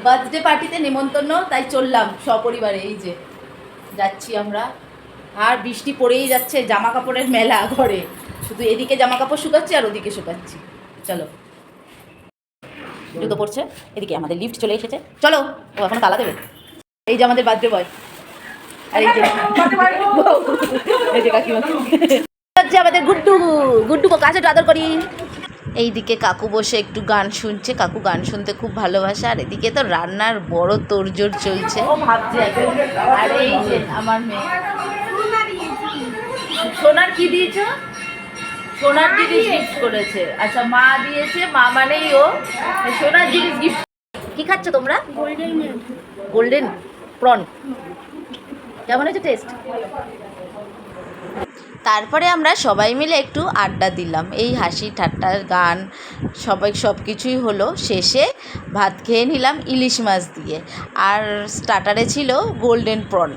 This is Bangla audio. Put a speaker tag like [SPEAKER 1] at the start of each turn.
[SPEAKER 1] বার্থডে পার্টিতে নেমন্তন্ন, তাই চললাম সপরিবারে। এই যে যাচ্ছি আমরা, আর বৃষ্টি পড়েই যাচ্ছে, জামা কাপড়ের মেলা ঘরে, শুধু এদিকে জামা কাপড় শুকাচ্ছি আর ওদিকে শুকাচ্ছি। চলো, জুতো পড়ছে, এদিকে আমাদের লিফট চলে এসেছে, চলো। ও এখনো তালা দেবে। এই যে আমাদের বার্থডে বয়, আর এই যে এই যে কাকিমা হচ্ছে আমাদের গুড্ডু। গুড্ডু কাছে আদর করি। এইদিকে কাকু বসে একটু গান শুনছে, কাকু গান শুনতে খুব ভালোবাসে। আর এদিকে তো রান্নার বড় তোড়জোড় চলছে। ও ভাবছে, আর এই যে আমার মেয়ে সোনার কি দিয়েছো? সোনার জিনিস গিফট করেছে। আচ্ছা, মা দিয়েছে, মা মানেই ও সোনার জিনিস গিফট। কি খাচ্ছ তোমরা? Golden prawn. কেমন হয়েছে টেস্ট? তারপরে আমরা সবাই মিলে একটু আড্ডা দিলাম, এই হাসি ঠাট্টার গান সব কিছুই হলো। শেষে ভাত খেয়ে নিলাম ইলিশ মাছ দিয়ে, আর স্টার্টারে ছিল গোল্ডেন প্রন।